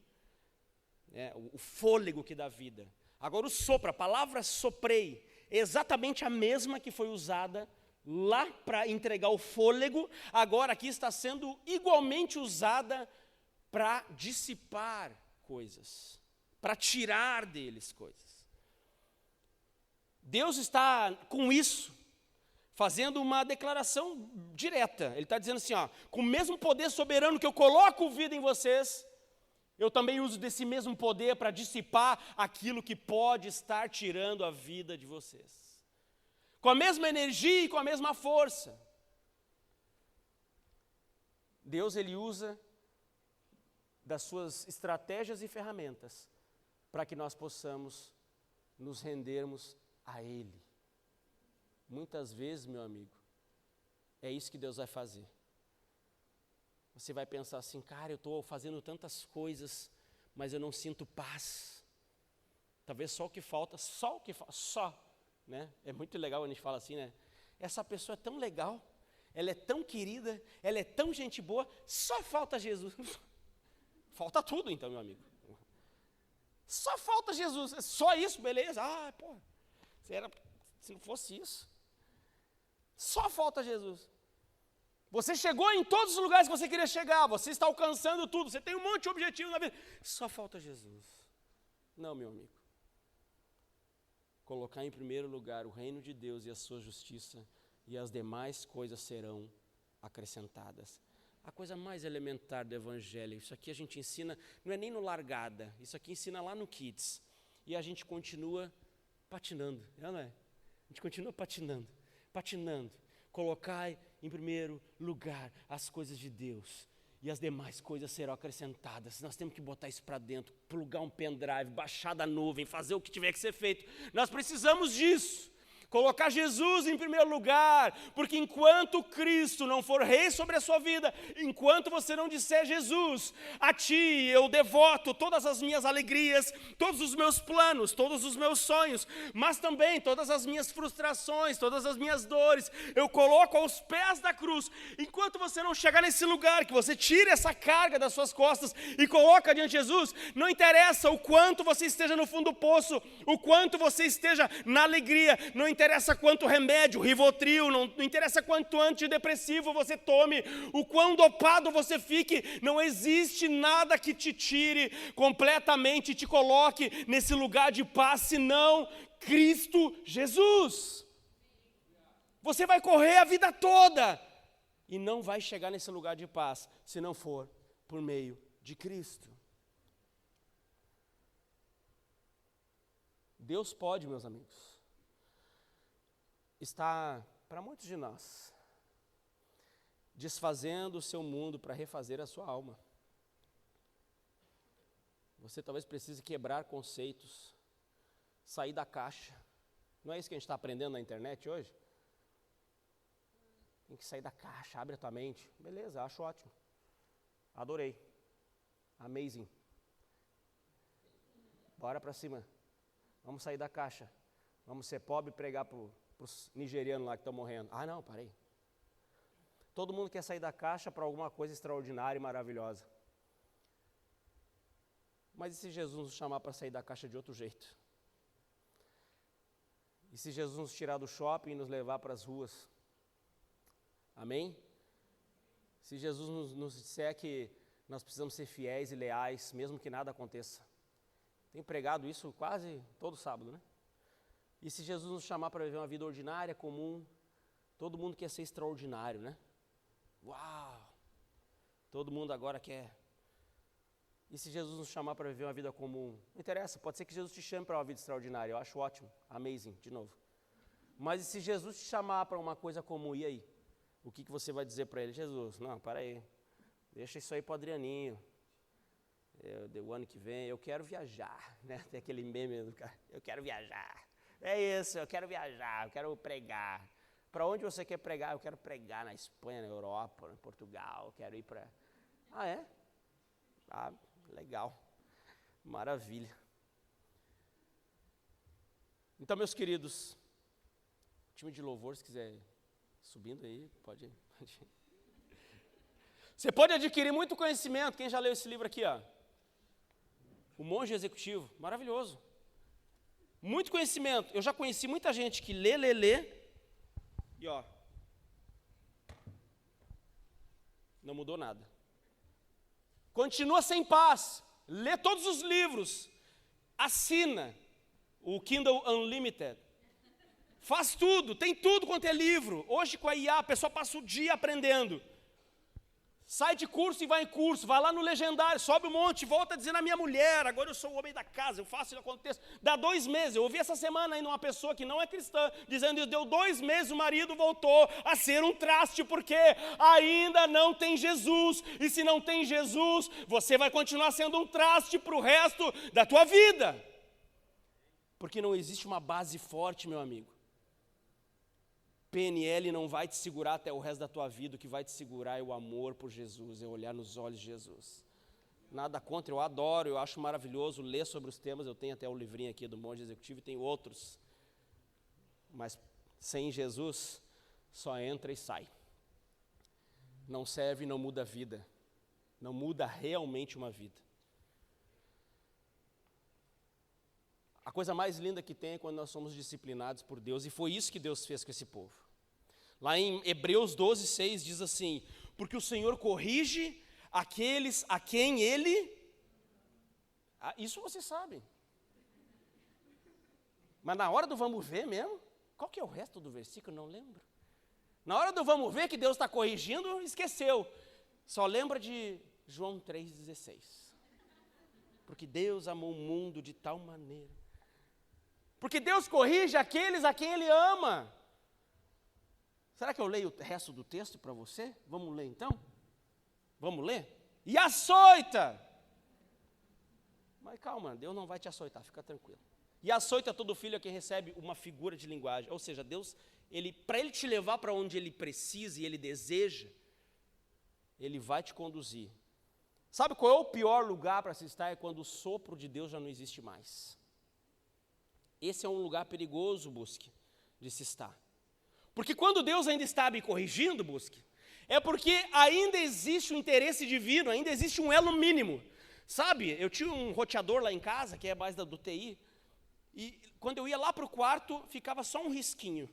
o fôlego que dá vida. Agora o sopro, a palavra soprei, é exatamente a mesma que foi usada lá para entregar o fôlego, agora aqui está sendo igualmente usada para dissipar coisas, para tirar deles coisas. Deus está com isso, fazendo uma declaração direta. Ele está dizendo assim, com o mesmo poder soberano que eu coloco vida em vocês, eu também uso desse mesmo poder para dissipar aquilo que pode estar tirando a vida de vocês. Com a mesma energia e com a mesma força. Deus, Ele usa das suas estratégias e ferramentas para que nós possamos nos rendermos a Ele. Muitas vezes, meu amigo, é isso que Deus vai fazer. Você vai pensar assim, cara, eu estou fazendo tantas coisas, mas eu não sinto paz. Talvez só o que falta, né? É muito legal quando a gente fala assim, né? Essa pessoa é tão legal, ela é tão querida, ela é tão gente boa, só falta Jesus. Falta tudo então, meu amigo. Só falta Jesus, só isso, beleza? Se não fosse isso. Só falta Jesus. Você chegou em todos os lugares que você queria chegar, você está alcançando tudo, você tem um monte de objetivos na vida, só falta Jesus. Não, meu amigo. Colocar em primeiro lugar o reino de Deus e a sua justiça, e as demais coisas serão acrescentadas. A coisa mais elementar do Evangelho, isso aqui a gente ensina, não é nem no largada, isso aqui ensina lá no Kids. E a gente continua patinando, não é? A gente continua patinando. Colocai em primeiro lugar as coisas de Deus, e as demais coisas serão acrescentadas. Nós temos que botar isso para dentro, plugar um pendrive, baixar da nuvem, fazer o que tiver que ser feito. Nós precisamos disso. Colocar Jesus em primeiro lugar, porque enquanto Cristo não for rei sobre a sua vida, enquanto você não disser Jesus, a ti eu devoto todas as minhas alegrias, todos os meus planos, todos os meus sonhos, mas também todas as minhas frustrações, todas as minhas dores, eu coloco aos pés da cruz. Enquanto você não chegar nesse lugar, que você tire essa carga das suas costas e coloca diante de Jesus, não interessa o quanto você esteja no fundo do poço, o quanto você esteja na alegria, não interessa quanto remédio, Rivotril, não interessa quanto antidepressivo você tome, o quão dopado você fique, não existe nada que te tire completamente, te coloque nesse lugar de paz, senão Cristo Jesus. Você vai correr a vida toda e não vai chegar nesse lugar de paz, se não for por meio de Cristo. Deus pode, meus amigos, está, para muitos de nós, desfazendo o seu mundo para refazer a sua alma. Você talvez precise quebrar conceitos, sair da caixa. Não é isso que a gente está aprendendo na internet hoje? Tem que sair da caixa, abre a tua mente. Beleza, acho ótimo. Adorei. Amazing. Bora para cima. Vamos sair da caixa. Vamos ser pobre e pregar para os nigerianos lá que estão morrendo. Não, parei. Todo mundo quer sair da caixa para alguma coisa extraordinária e maravilhosa. Mas e se Jesus nos chamar para sair da caixa de outro jeito? E se Jesus nos tirar do shopping e nos levar para as ruas? Amém? Se Jesus nos disser que nós precisamos ser fiéis e leais, mesmo que nada aconteça. Tenho pregado isso quase todo sábado, né? E se Jesus nos chamar para viver uma vida ordinária, comum, Todo mundo quer ser extraordinário, né? Uau! Todo mundo agora quer. E se Jesus nos chamar para viver uma vida comum? Não interessa, pode ser que Jesus te chame para uma vida extraordinária, eu acho ótimo, amazing, de novo. Mas e se Jesus te chamar para uma coisa comum, e aí? O que você vai dizer para ele? Jesus, não, para aí, deixa isso aí para o Adrianinho. O ano que vem, eu quero viajar, né? Tem aquele meme do cara, eu quero viajar. É isso, eu quero viajar, eu quero pregar. Para onde você quer pregar? Eu quero pregar na Espanha, na Europa, em Portugal, eu quero ir para... Ah, é? Ah, legal, maravilha. Então, meus queridos, time de louvor, se quiser subindo aí, pode ir. Você pode adquirir muito conhecimento, quem já leu esse livro aqui, ó? O Monge Executivo, maravilhoso. Muito conhecimento, eu já conheci muita gente que lê, e ó, não mudou nada. Continua sem paz, lê todos os livros, assina o Kindle Unlimited, faz tudo, tem tudo quanto é livro. Hoje com a IA, a pessoa passa o dia aprendendo. Sai de curso e vai em curso, vai lá no Legendário, sobe um monte, volta dizendo a minha mulher, agora eu sou o homem da casa, eu faço, isso acontece. Dá 2 meses, eu ouvi essa semana ainda uma pessoa que não é cristã, dizendo que deu 2 meses, o marido voltou a ser um traste, porque ainda não tem Jesus, e se não tem Jesus, você vai continuar sendo um traste para o resto da tua vida. Porque não existe uma base forte, meu amigo. PNL não vai te segurar até o resto da tua vida, o que vai te segurar é o amor por Jesus, é olhar nos olhos de Jesus. Nada contra, eu adoro, eu acho maravilhoso ler sobre os temas, eu tenho até o livrinho aqui do Monge Executivo e tem outros. Mas sem Jesus, só entra e sai. Não serve, não muda a vida. Não muda realmente uma vida. A coisa mais linda que tem é quando nós somos disciplinados por Deus, e foi isso que Deus fez com esse povo. Lá em Hebreus 12:6 diz assim, porque o Senhor corrige aqueles a quem Ele... isso vocês sabem. Mas na hora do vamos ver mesmo, qual que é o resto do versículo? Não lembro. Na hora do vamos ver que Deus está corrigindo, esqueceu. Só lembra de João 3,16. Porque Deus amou o mundo de tal maneira. Porque Deus corrige aqueles a quem Ele ama. Será que eu leio o resto do texto para você? Vamos ler então? Vamos ler? E açoita! Mas calma, Deus não vai te açoitar, fica tranquilo. E açoita todo filho a quem recebe uma figura de linguagem. Ou seja, Deus, para Ele te levar para onde Ele precisa e Ele deseja, Ele vai te conduzir. Sabe qual é o pior lugar para se estar? É quando o sopro de Deus já não existe mais. Esse é um lugar perigoso, Busque, de se estar. Porque quando Deus ainda está me corrigindo, Busque, é porque ainda existe um interesse divino, ainda existe um elo mínimo. Sabe, eu tinha um roteador lá em casa, que é mais do TI, e quando eu ia lá para o quarto, ficava só um risquinho.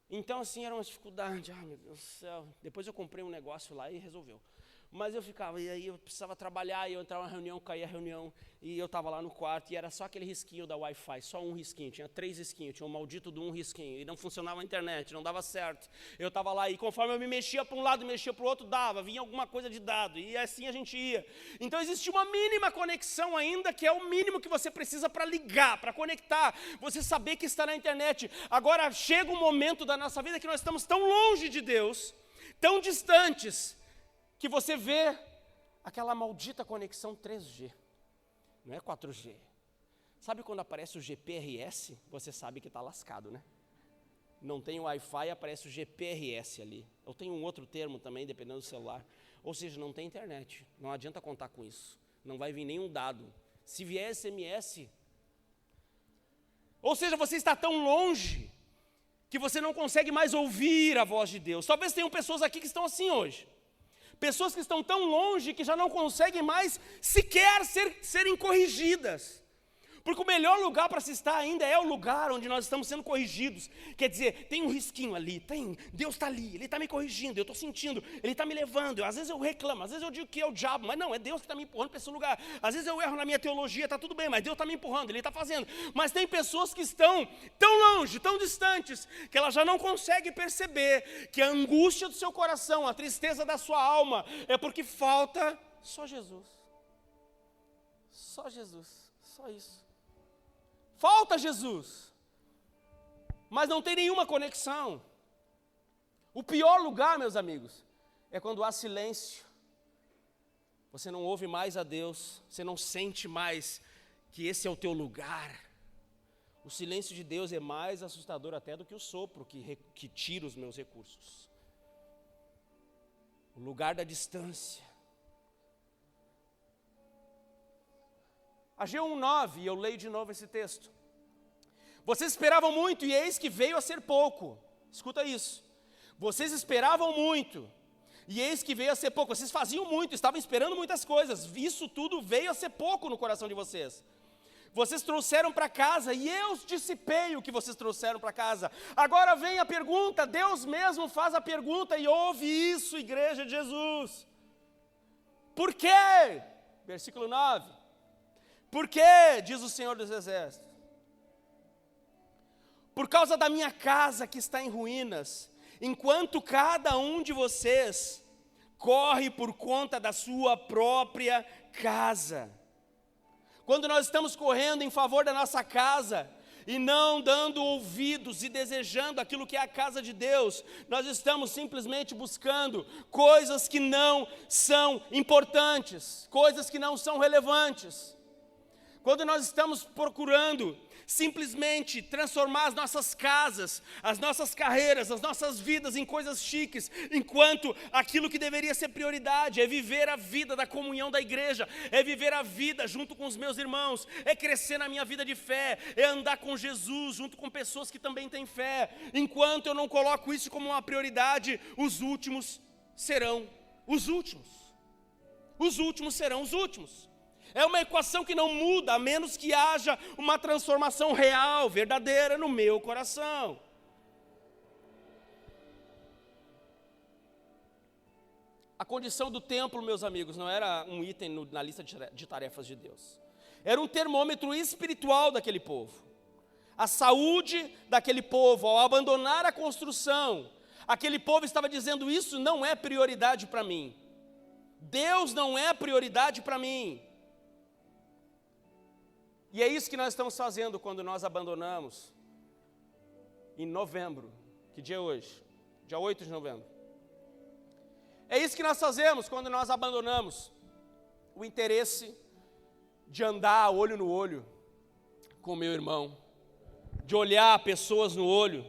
Então, assim, era uma dificuldade. Meu Deus do céu. Depois eu comprei um negócio lá e resolveu. Mas eu ficava, e aí eu precisava trabalhar, e eu entrava na reunião, caía a reunião, e eu estava lá no quarto, e era só aquele risquinho da Wi-Fi, só um risquinho, tinha 3 risquinhos, tinha um maldito de um risquinho, e não funcionava a internet, não dava certo. Eu estava lá, e conforme eu me mexia para um lado, mexia para o outro, dava, vinha alguma coisa de dado, e assim a gente ia. Então existe uma mínima conexão ainda, que é o mínimo que você precisa para ligar, para conectar, você saber que está na internet. Agora chega um momento da nossa vida que nós estamos tão longe de Deus, tão distantes, que você vê aquela maldita conexão 3G, não é 4G. Sabe quando aparece o GPRS, você sabe que está lascado, né? Não tem Wi-Fi, aparece o GPRS ali. Eu tenho um outro termo também, dependendo do celular. Ou seja, não tem internet, não adianta contar com isso. Não vai vir nenhum dado. Se vier SMS... Ou seja, você está tão longe que você não consegue mais ouvir a voz de Deus. Talvez tenham pessoas aqui que estão assim hoje. Pessoas que estão tão longe que já não conseguem mais sequer serem corrigidas. Porque o melhor lugar para se estar ainda é o lugar onde nós estamos sendo corrigidos. Quer dizer, tem um risquinho ali, Deus está ali, Ele está me corrigindo, eu estou sentindo, Ele está me levando. Às vezes eu reclamo, às vezes eu digo que é o diabo, mas não, é Deus que está me empurrando para esse lugar. Às vezes eu erro na minha teologia, está tudo bem, mas Deus está me empurrando, Ele está fazendo. Mas tem pessoas que estão tão longe, tão distantes, que elas já não conseguem perceber que a angústia do seu coração, a tristeza da sua alma, é porque falta só Jesus. Só Jesus, só isso. Falta Jesus, mas não tem nenhuma conexão. O pior lugar, meus amigos, é quando há silêncio. Você não ouve mais a Deus, você não sente mais que esse é o teu lugar. O silêncio de Deus é mais assustador até do que o sopro que tira os meus recursos. O lugar da distância. Ageu 1:9, e eu leio de novo esse texto. Vocês esperavam muito e eis que veio a ser pouco. Escuta isso. Vocês esperavam muito e eis que veio a ser pouco. Vocês faziam muito, estavam esperando muitas coisas. Isso tudo veio a ser pouco no coração de vocês. Vocês trouxeram para casa e eu dissipei o que vocês trouxeram para casa. Agora vem a pergunta, Deus mesmo faz a pergunta e ouve isso, igreja de Jesus. Por quê? Versículo 9. Por quê? Diz o Senhor dos Exércitos. Por causa da minha casa que está em ruínas, enquanto cada um de vocês corre por conta da sua própria casa. Quando nós estamos correndo em favor da nossa casa e não dando ouvidos e desejando aquilo que é a casa de Deus, nós estamos simplesmente buscando coisas que não são importantes, coisas que não são relevantes. Quando nós estamos procurando simplesmente transformar as nossas casas, as nossas carreiras, as nossas vidas em coisas chiques, enquanto aquilo que deveria ser prioridade é viver a vida da comunhão da igreja, é viver a vida junto com os meus irmãos, é crescer na minha vida de fé, é andar com Jesus junto com pessoas que também têm fé. Enquanto eu não coloco isso como uma prioridade, os últimos serão os últimos. Os últimos serão os últimos. É uma equação que não muda, a menos que haja uma transformação real, verdadeira no meu coração. A condição do templo, meus amigos, não era um item na lista de tarefas de Deus. Era um termômetro espiritual daquele povo. A saúde daquele povo, ao abandonar a construção, aquele povo estava dizendo, isso não é prioridade para mim. Deus não é prioridade para mim. E é isso que nós estamos fazendo quando nós abandonamos em novembro. Que dia é hoje? Dia 8 de novembro. É isso que nós fazemos quando nós abandonamos o interesse de andar olho no olho com o meu irmão, de olhar pessoas no olho,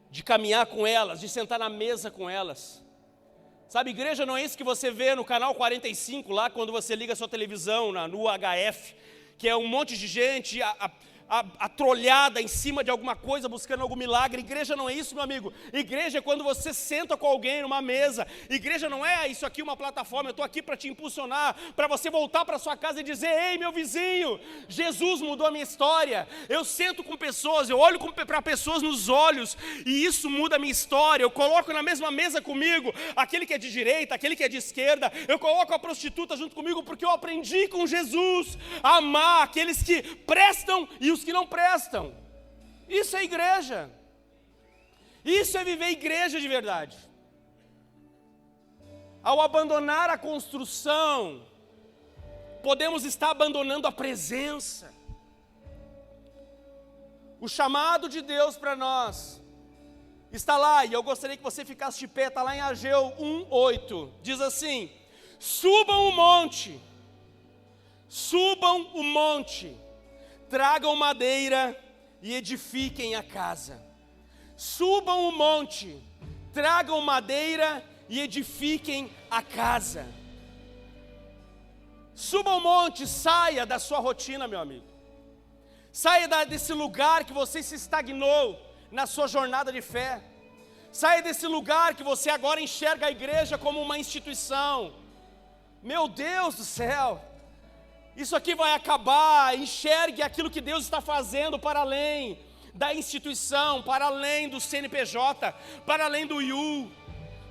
de caminhar com elas, de sentar na mesa com elas. Sabe, igreja não é isso que você vê no canal 45, lá quando você liga a sua televisão no UHF, que é um monte de gente atrolhada em cima de alguma coisa, buscando algum milagre. Igreja não é isso, meu amigo. Igreja é quando você senta com alguém numa mesa. Igreja não é isso aqui, uma plataforma. Eu estou aqui para te impulsionar, para você voltar para sua casa e dizer, ei, meu vizinho, Jesus mudou a minha história. Eu sento com pessoas, eu olho para pessoas nos olhos, e isso muda a minha história. Eu coloco na mesma mesa comigo aquele que é de direita, aquele que é de esquerda. Eu coloco a prostituta junto comigo, porque eu aprendi com Jesus a amar aqueles que prestam e os que não prestam. Isso é igreja. Isso é viver igreja de verdade. Ao abandonar a construção, podemos estar abandonando a presença. O chamado de Deus para nós está lá, e eu gostaria que você ficasse de pé, está lá em Ageu 1:8. Diz assim: subam o monte, tragam madeira e edifiquem a casa. Subam o monte, tragam madeira e edifiquem a casa. Suba o monte, saia da sua rotina, meu amigo. Saia desse lugar que você se estagnou na sua jornada de fé. Saia desse lugar que você agora enxerga a igreja como uma instituição. Meu Deus do céu! Isso aqui vai acabar. Enxergue aquilo que Deus está fazendo para além da instituição, para além do CNPJ, para além do IU,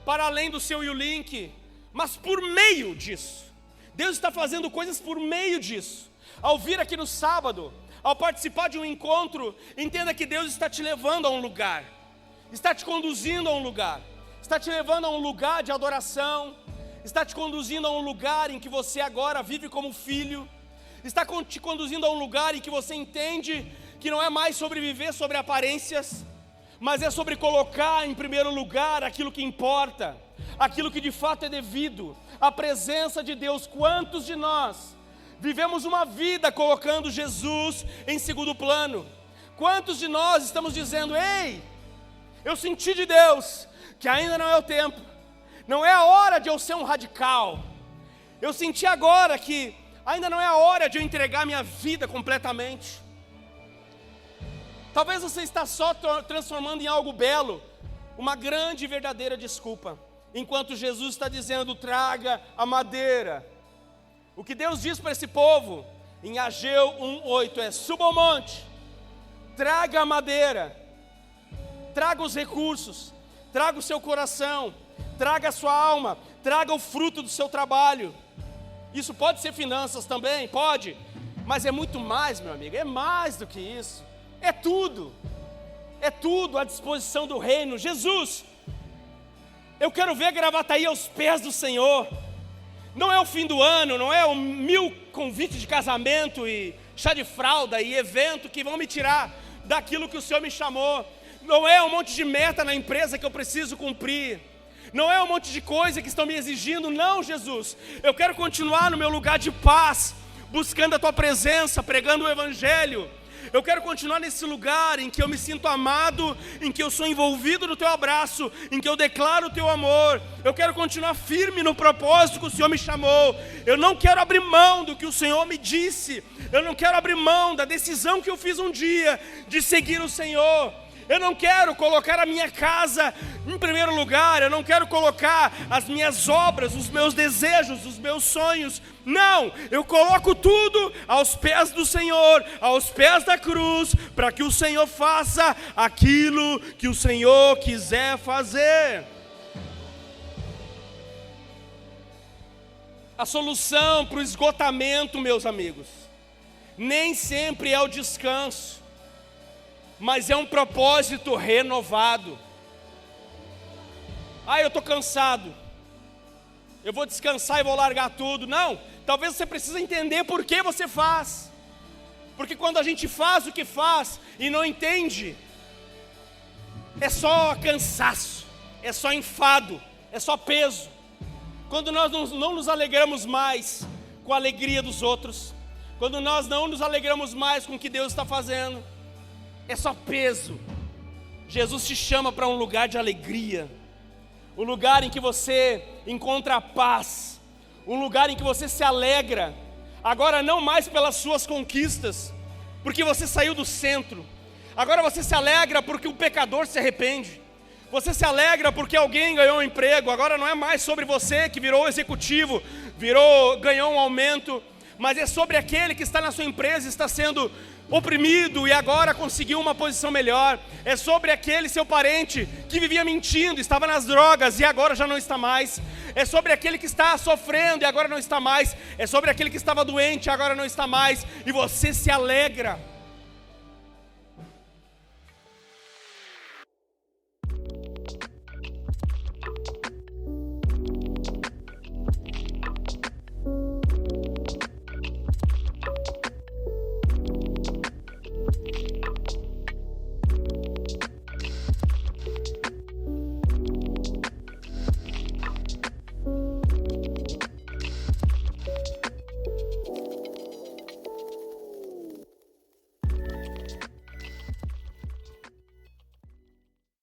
para além do seu U-Link, mas por meio disso. Deus está fazendo coisas por meio disso. Ao vir aqui no sábado, ao participar de um encontro, entenda que Deus está te levando a um lugar, está te conduzindo a um lugar, está te levando a um lugar de adoração, está te conduzindo a um lugar em que você agora vive como filho, está te conduzindo a um lugar em que você entende que não é mais sobre viver sobre aparências, mas é sobre colocar em primeiro lugar aquilo que importa, aquilo que de fato é devido, a presença de Deus. Quantos de nós vivemos uma vida colocando Jesus em segundo plano? Quantos de nós estamos dizendo: ei, eu senti de Deus que ainda não é o tempo, não é a hora de eu ser um radical, eu senti agora que ainda não é a hora de eu entregar minha vida completamente. Talvez você está só transformando em algo belo uma grande e verdadeira desculpa, enquanto Jesus está dizendo: traga a madeira. O que Deus diz para esse povo em Ageu 1:8 é: suba ao monte, traga a madeira, traga os recursos, traga o seu coração, traga a sua alma, traga o fruto do seu trabalho. Isso pode ser finanças também, pode, mas é muito mais, meu amigo, é mais do que isso, é tudo à disposição do reino. Jesus, eu quero ver Gravataí aos pés do Senhor. Não é o fim do ano, não é 1000 convites de casamento e chá de fralda e evento que vão me tirar daquilo que o Senhor me chamou. Não é um monte de meta na empresa que eu preciso cumprir. Não é um monte de coisa que estão me exigindo. Não, Jesus, eu quero continuar no meu lugar de paz, buscando a Tua presença, pregando o Evangelho. Eu quero continuar nesse lugar em que eu me sinto amado, em que eu sou envolvido no Teu abraço, em que eu declaro o Teu amor. Eu quero continuar firme no propósito que o Senhor me chamou. Eu não quero abrir mão do que o Senhor me disse. Eu não quero abrir mão da decisão que eu fiz um dia de seguir o Senhor. Eu não quero colocar a minha casa em primeiro lugar, eu não quero colocar as minhas obras, os meus desejos, os meus sonhos. Não, eu coloco tudo aos pés do Senhor, aos pés da cruz, para que o Senhor faça aquilo que o Senhor quiser fazer. A solução para o esgotamento, meus amigos, nem sempre é o descanso, mas é um propósito renovado. Eu estou cansado, eu vou descansar e vou largar tudo. Não, talvez você precise entender por que você faz. Porque quando a gente faz o que faz e não entende, é só cansaço, é só enfado, é só peso. Quando nós não nos alegramos mais com a alegria dos outros, quando nós não nos alegramos mais com o que Deus está fazendo, é só peso. Jesus te chama para um lugar de alegria, um lugar em que você encontra a paz, um lugar em que você se alegra, agora não mais pelas suas conquistas, porque você saiu do centro. Agora você se alegra porque um pecador se arrepende. Você se alegra porque alguém ganhou um emprego. Agora não é mais sobre você que virou executivo, ganhou um aumento, mas é sobre aquele que está na sua empresa e está sendo oprimido e agora conseguiu uma posição melhor. É sobre aquele seu parente que vivia mentindo, estava nas drogas e agora já não está mais. É sobre aquele que está sofrendo e agora não está mais. É sobre aquele que estava doente e agora não está mais. E você se alegra.